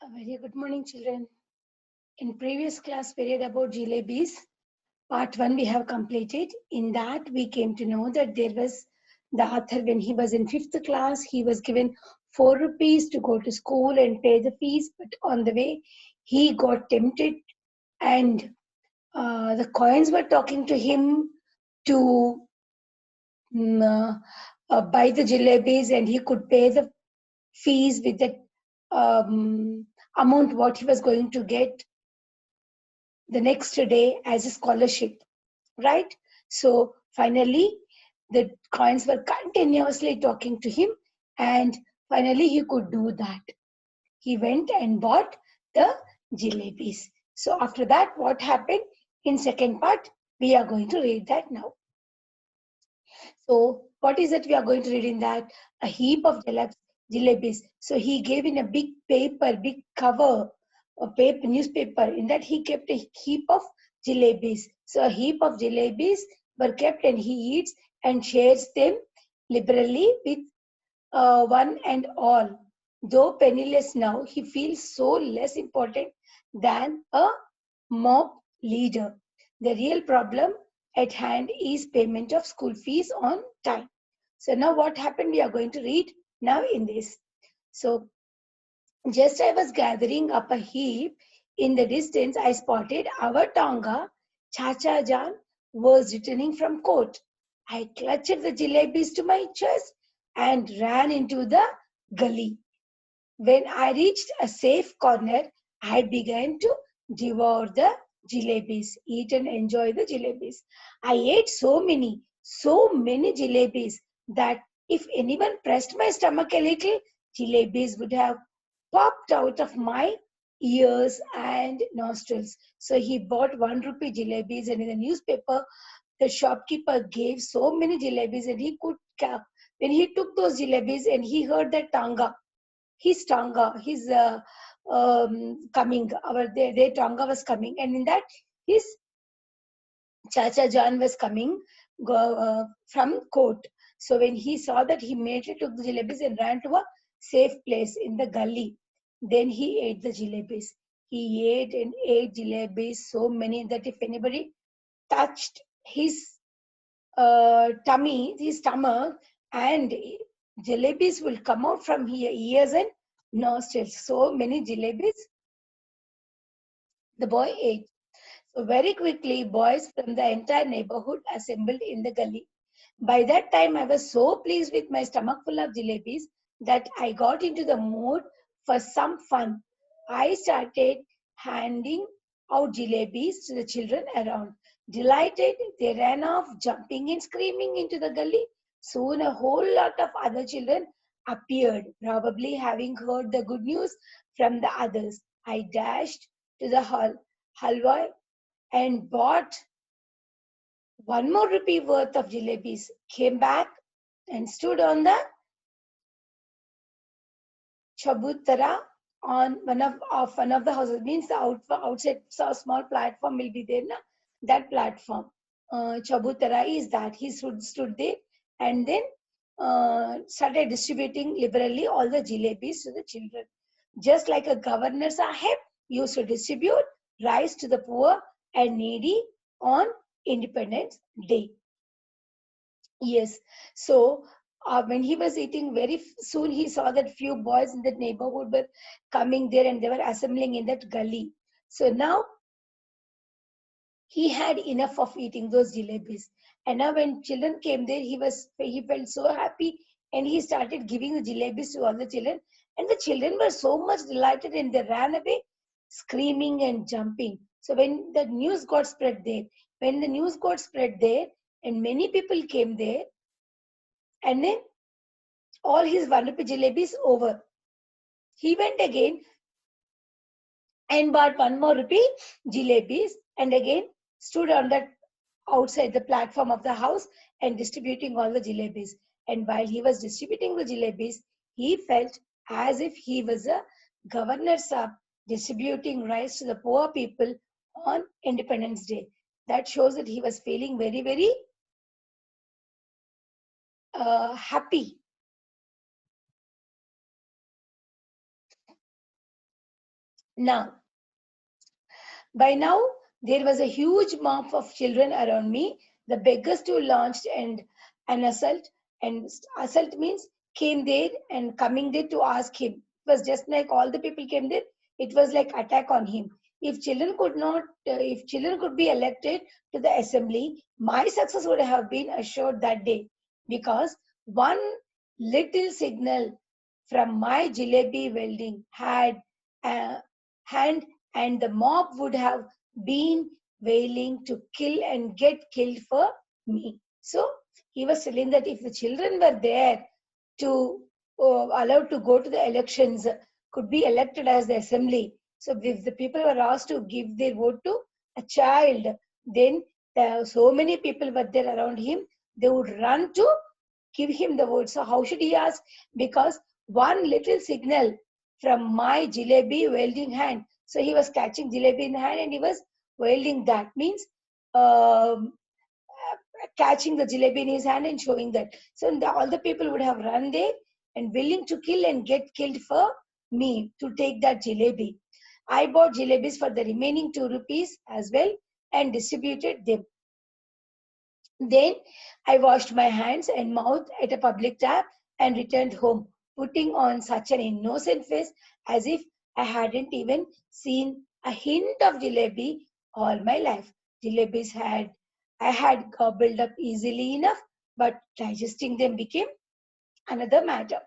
A very good morning, children. In previous class we read about Jalebis. Part 1 we have completed. In that we came to know that there was the author when he was in 5th class, he was given 4 rupees to go to school and pay the fees. But on the way, he got tempted and the coins were talking to him to mm, buy the jalebis and he could pay the fees with the amount what he was going to get the next day as a scholarship, right? So finally, the coins were continuously talking to him, and finally, he could do that. He went and bought the jalebis. So after that, what happened in second part? We are going to read that now. So what is it we are going to read in that? A heap of jalebis. So he gave in a big paper, big cover, a paper, newspaper. In that he kept a heap of jalebis. So a heap of jalebis were kept and he eats and shares them liberally with one and all. Though penniless now, he feels so less important than a mob leader. The real problem at hand is payment of school fees on time. So now what happened? We are going to read now in this. So just I was gathering up a heap. In the distance, I spotted our Tonga. Chacha Jan was returning from court. I clutched the jalebis to my chest and ran into the gully. When I reached a safe corner, I began to devour the jalebis, eat and enjoy the jalebis. I ate so many jalebis that if anyone pressed my stomach a little, jalebis would have popped out of my ears and nostrils. So he bought 1 rupee jalebis, and in the newspaper, the shopkeeper gave so many jalebis, and he could when he took those jalebis and he heard that tanga, his Tonga, his coming, their Tonga was coming, and in that his Chacha John was coming from court. So when he saw that, he immediately took the jalebis and ran to a safe place in the gully. Then he ate the jalebis. He ate and ate jalebis, so many that if anybody touched his tummy, his stomach, and jalebis will come out from here, ears and nostrils. So many jalebis the boy ate. So very quickly, boys from the entire neighborhood assembled in the gully. By that time, I was so pleased with my stomach full of jalebis that I got into the mood for some fun. I started handing out jalebis to the children around. Delighted, they ran off, jumping and screaming into the gully. Soon, a whole lot of other children appeared, probably having heard the good news from the others. I dashed to the halwa and bought 1 more rupee worth of jalebis, came back and stood on the chabutara on one of the houses. Means the outside, so a small platform will be there. Na? That platform, chabutara is that. He stood there and then started distributing liberally all the jalebis to the children. Just like a governor sahib used to distribute rice to the poor and needy on Independence Day. Yes. So when he was eating, very soon he saw that few boys in that neighborhood were coming there and they were assembling in that gully. So now he had enough of eating those jalebis. And now when children came there, he felt so happy and he started giving the jalebis to all the children. And the children were so much delighted and they ran away screaming and jumping. So when the news got spread there, and many people came there, and then all his 1 rupee jalebis over. He went again and bought 1 more rupee jalebis and again stood on that outside the platform of the house and distributing all the jalebis. And while he was distributing the jalebis, he felt as if he was a governor sahib distributing rice to the poor people on Independence Day. That shows that he was feeling very, very happy. Now, by now, there was a huge mob of children around me. The beggars too launched and an assault, and assault means came there and coming there to ask him. It was just like all the people came there. It was like attack on him. If children could be elected to the assembly, my success would have been assured that day, because one little signal from my jalebi welding had a hand, and the mob would have been wailing to kill and get killed for me. So he was telling that if the children were there to allowed to go to the elections, could be elected as the assembly. So if the people were asked to give their vote to a child, then so many people were there around him, they would run to give him the vote. So how should he ask? Because one little signal from my jalebi welding hand. So he was catching jalebi in hand and he was welding that. Means um, catching the jalebi in his hand and showing that. So all the people would have run there and willing to kill and get killed for me to take that jalebi. I bought jalebis for the remaining 2 rupees as well and distributed them. Then I washed my hands and mouth at a public tap and returned home, putting on such an innocent face as if I hadn't even seen a hint of jalebi all my life. Jalebis I had gobbled up easily enough, but digesting them became another matter.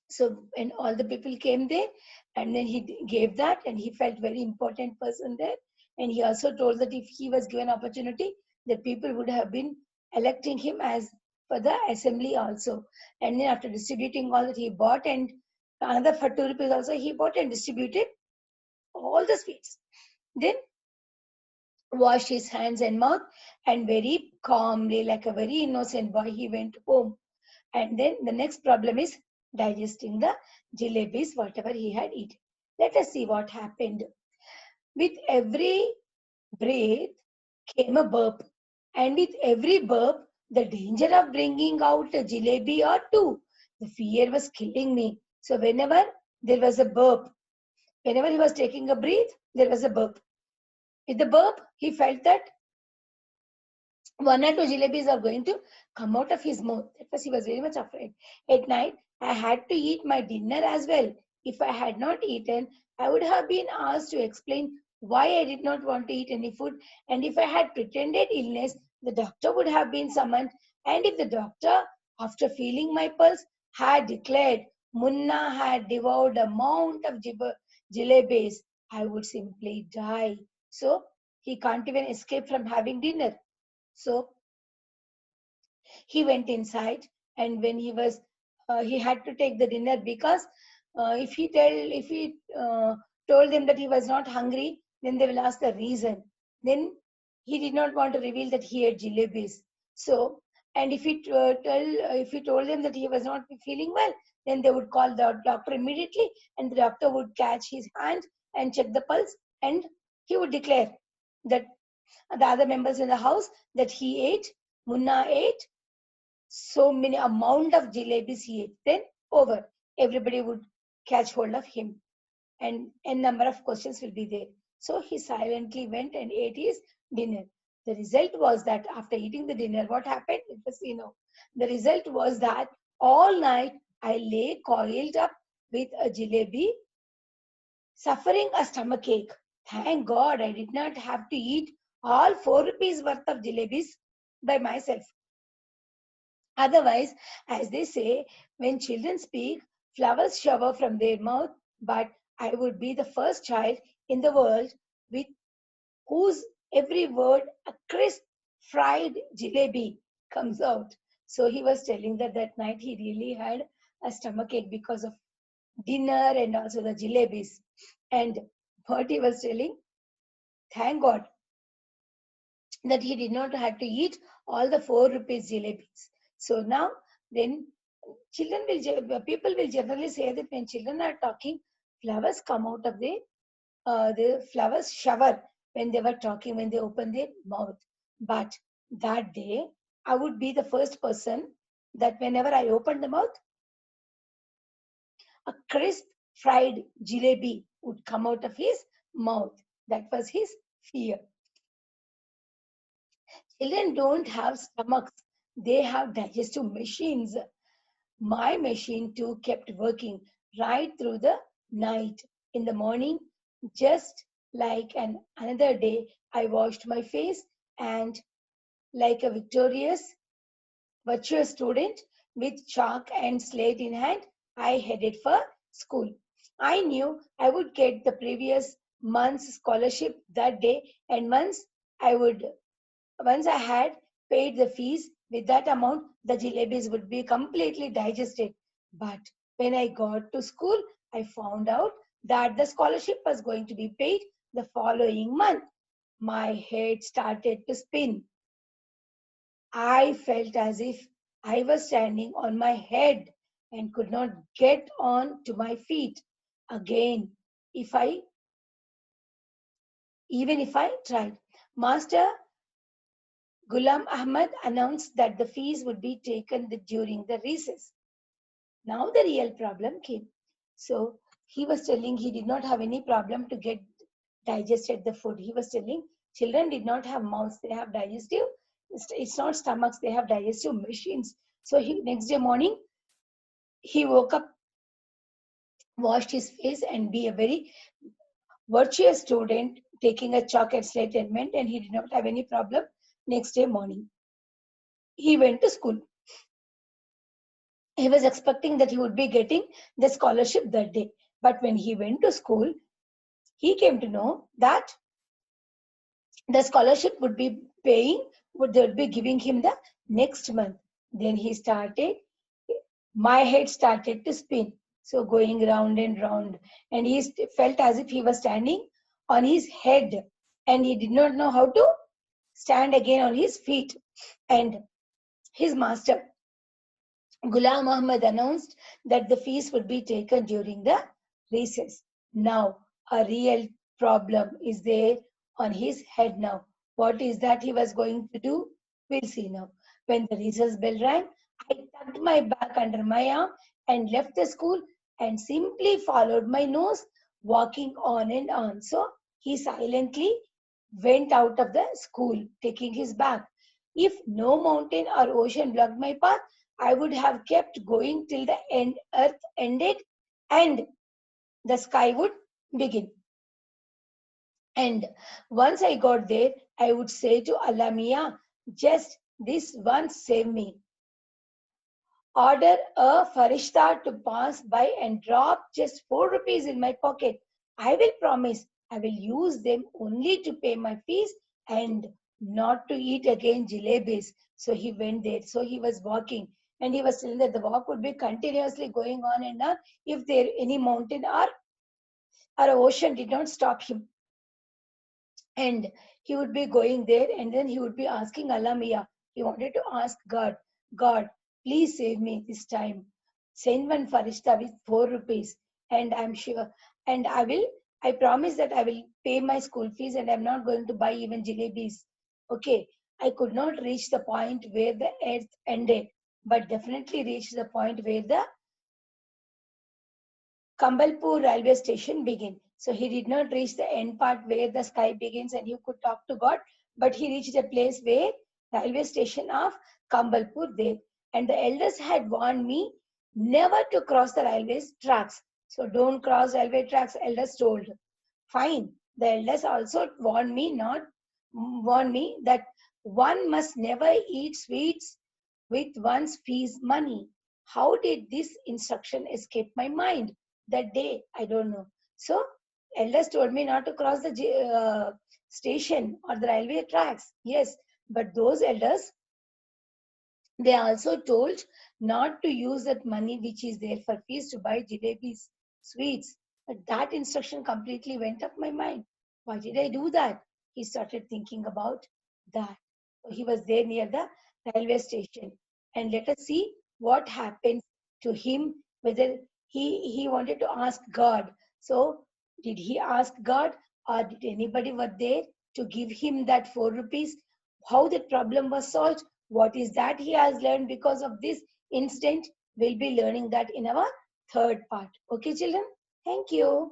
So when all the people came there, and then he gave that, and he felt very important person there. And he also told that if he was given opportunity, the people would have been electing him as for the assembly also. And then after distributing all that he bought, and another for 2 rupees also he bought and distributed all the sweets. Then washed his hands and mouth, and very calmly, like a very innocent boy, he went home. And then the next problem is digesting the jalebis, whatever he had eaten. Let us see what happened. With every breath came a burp, and with every burp, the danger of bringing out a jalebi or two. The fear was killing me. So whenever there was a burp, whenever he was taking a breath, there was a burp. With the burp, he felt that one or two jalebis are going to come out of his mouth. At first, he was very much afraid. At night, I had to eat my dinner as well. If I had not eaten, I would have been asked to explain why I did not want to eat any food. And if I had pretended illness, the doctor would have been summoned. And if the doctor, after feeling my pulse, had declared Munna had devoured a mount of jalebis, I would simply die. So he can't even escape from having dinner. So he went inside, and when he had to take the dinner, because if he told them that he was not hungry, then they will ask the reason. Then he did not want to reveal that he had jalebis. So, and if he told them that he was not feeling well, then they would call the doctor immediately, and the doctor would catch his hand and check the pulse, and he would declare that the other members in the house that he ate, Munna ate so many amount of jalebis he ate. Then over, everybody would catch hold of him, and a number of questions will be there. So he silently went and ate his dinner. The result was that after eating the dinner, what happened? It was, the result was that all night I lay coiled up with a jalebi, suffering a stomachache. Thank God I did not have to eat all 4 rupees worth of jalebis by myself. Otherwise, as they say, when children speak, flowers shower from their mouth, but I would be the first child in the world with whose every word a crisp fried jalebi comes out. So he was telling that that night he really had a stomachache because of dinner and also the jalebis. And what he was telling, thank God that he did not have to eat all the 4 rupees jalebis. So now, then people will generally say that when children are talking, flowers come out of the flowers shower when they were talking, when they open their mouth. But that day, I would be the first person that whenever I opened the mouth, a crisp fried jalebi would come out of his mouth. That was his fear. Children don't have stomachs, they have digestive machines. My machine too kept working right through the night. In the morning, just like another day, I washed my face and, like a virtuous student with chalk and slate in hand, I headed for school. I knew I would get the previous month's scholarship that day, and once I had paid the fees with that amount, the jalebis would be completely digested. But when I got to school, I found out that the scholarship was going to be paid the following month. My head started to spin. I felt as if I was standing on my head and could not get on to my feet again if I even if I tried. Master Ghulam Ahmad announced that the fees would be taken during the recess. Now the real problem came. So he was telling he did not have any problem to get digested the food. He was telling children did not have mouths, they have digestive. It's not stomachs, they have digestive machines. So next day morning he woke up, washed his face, and be a very virtuous student, taking a chalk and slate and meant, and he did not have any problem. Next day morning he went to school. He was expecting that he would be getting the scholarship that day. But when he went to school, he came to know that the scholarship would be they would be giving him the next month. Then my head started to spin. So going round and round. And he felt as if he was standing on his head. And he did not know how to stand again on his feet. And his master, Ghulam Ahmad, announced that the fees would be taken during the recess. Now, a real problem is there on his head now. What is that he was going to do? We'll see now. When the recess bell rang, I tucked my bag under my arm and left the school and simply followed my nose, walking on and on. So he silently went out of the school, taking his bag. If no mountain or ocean blocked my path, I would have kept going till the earth ended and the sky would begin. And once I got there, I would say to Allah Mia, just this once save me. Order a farishta to pass by and drop just 4 rupees in my pocket. I will promise I will use them only to pay my fees and not to eat again jalebis. So he went there. So he was walking and he was telling that the walk would be continuously going on and on if there any mountain or ocean did not stop him. And he would be going there and then he would be asking Allah Mia. He wanted to ask God, God, please save me this time. Send one farishta with 4 rupees. And I'm sure, and I promise that I will pay my school fees and I'm not going to buy even jalebis. Okay, I could not reach the point where the earth ended, but definitely reached the point where the Kambalpur railway station begin. So he did not reach the end part where the sky begins and you could talk to God, but he reached a place where railway station of Kambalpur there. And the elders had warned me never to cross the railway tracks. So don't cross railway tracks, elders told. Fine. The elders also warned me that one must never eat sweets with one's fees money. How did this instruction escape my mind that day? I don't know. So elders told me not to cross the station or the railway tracks. Yes, but those elders, they also told not to use that money which is there for fees to buy jalebis, sweets. But that instruction completely went up my mind. Why did I do that? He started thinking about that. So he was there near the railway station. And let us see what happened to him, whether he wanted to ask God. So did he ask God or did anybody were there to give him that 4 rupees? How the problem was solved? What is that he has learned because of this incident? We'll be learning that in our third part. Okay, children? Thank you.